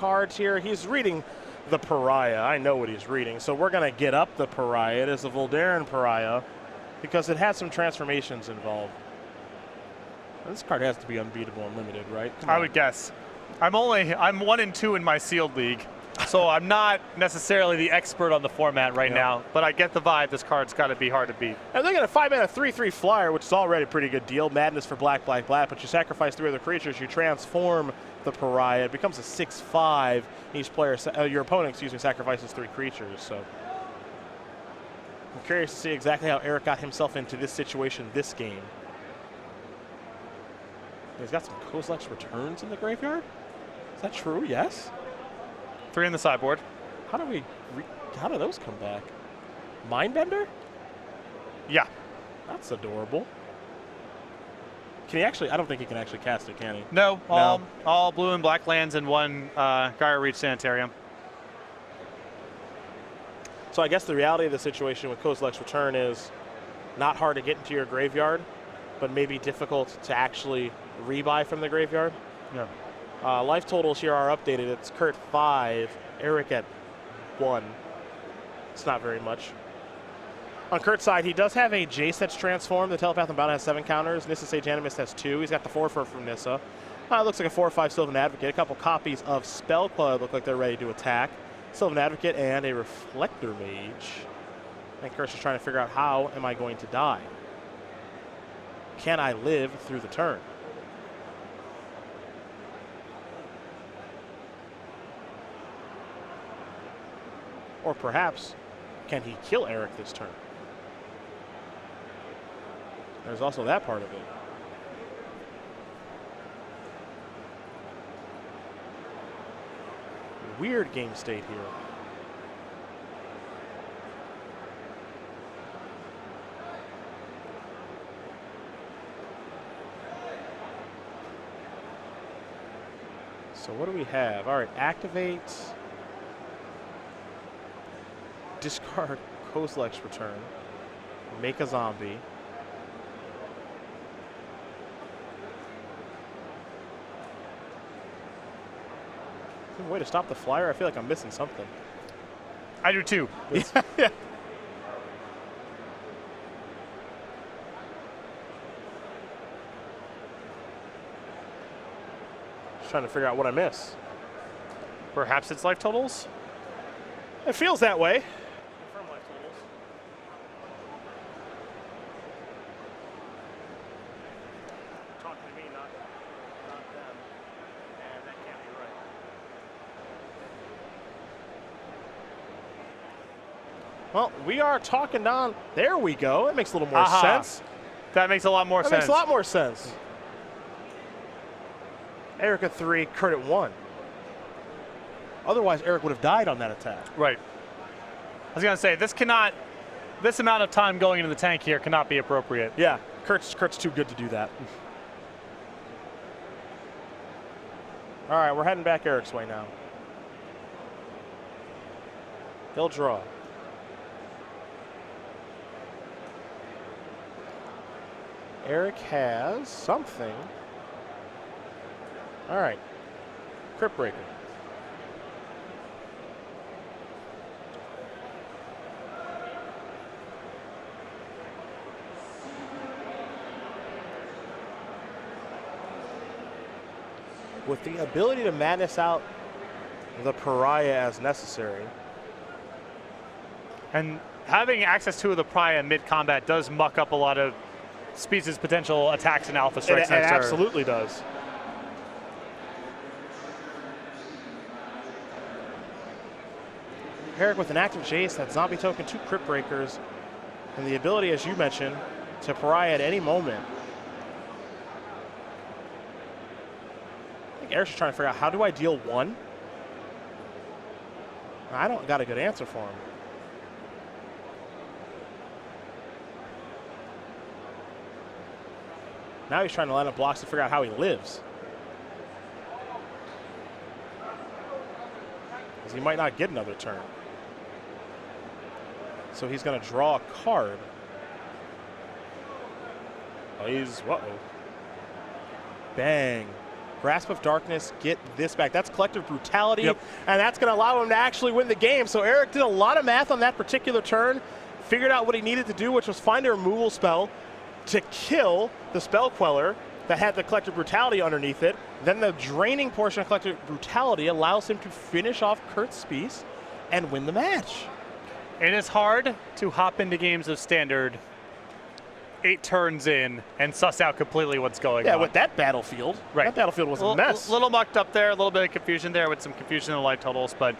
cards here. He's reading the Pariah. I know what he's reading. So we're going to get up the Pariah. It is a Voldaren Pariah because it has some transformations involved. This card has to be unbeatable and limited, right? I would guess. I'm 1 and 2 in my sealed league, so I'm not necessarily the expert on the format right now, but I get the vibe this card's got to be hard to beat. And they're going to 5-mana 3/3 flyer, which is already a pretty good deal. Madness for black, black, black, but you sacrifice 3 other creatures, you transform the Pariah. It becomes a 6/5. Each player, your opponent, sacrifices 3 creatures. So I'm curious to see exactly how Eric got himself into this situation this game. He's got some Kozilek's returns in the graveyard. Is that true? Yes. 3 in the sideboard. How do those come back? Mindbender? Yeah. That's adorable. Can he actually? I don't think he can actually cast it, can he? No. All blue and black lands and 1 Gaia Reach Sanitarium. So I guess the reality of the situation with Kozilek's return is not hard to get into your graveyard, but maybe difficult to actually rebuy from the graveyard. Yeah. Life totals here are updated. It's Kurt 5, Eric at 1. It's not very much. On Kurt's side, he does have a Jace that's transformed. The Telepath and Bound has 7 counters. Nissa Sage Animist has 2. He's got the 4/4 from Nissa. Looks like a 4/5 Sylvan Advocate. A couple copies of Spell Club look like they're ready to attack. Sylvan Advocate and a Reflector Mage. And Kurt's is trying to figure out, how am I going to die? Can I live through the turn? Or perhaps, can he kill Eric this turn? There's also that part of it. Weird game state here. So what do we have? All right, activate. Discard Kozilek's return. Make a zombie. Is there a way to stop the flyer? I feel like I'm missing something. I do too. Yeah. Just trying to figure out what I miss. Perhaps it's life totals? It feels that way. Confirm life totals. Talking to me, not them. And that can't be right. Well, we are talking down. There we go. It makes a little more sense. That makes a lot more sense. That makes a lot more sense. Eric at 3, Kurt at 1. Otherwise, Eric would have died on that attack. Right. I was going to say, this amount of time going into the tank here cannot be appropriate. Yeah, Kurt's too good to do that. All right, we're heading back Eric's way now. He'll draw. Eric has something. All right, Crypt Breaker. With the ability to madness out the Pariah as necessary. And having access to the Pariah mid-combat does muck up a lot of Spiess' potential attacks and alpha strikes. It absolutely does. Eric with an active Jace, that zombie token, 2 Crypt Breakers, and the ability, as you mentioned, to Pariah at any moment. I think Eric's just trying to figure out, how do I deal 1? I don't got a good answer for him. Now he's trying to line up blocks to figure out how he lives. Because he might not get another turn. So he's going to draw a card. Oh, uh-oh. Bang. Grasp of Darkness, get this back. That's Collective Brutality, Yep. and that's going to allow him to actually win the game. So Eric did a lot of math on that particular turn, figured out what he needed to do, which was find a removal spell to kill the Spell Queller that had the Collective Brutality underneath it. Then the draining portion of Collective Brutality allows him to finish off Kurt Spiess and win the match. It is hard to hop into games of Standard 8 turns in and suss out completely what's going on. Yeah, with that battlefield. Right. That battlefield was a mess. A little mucked up there, a little bit of confusion there with some confusion in the light totals, but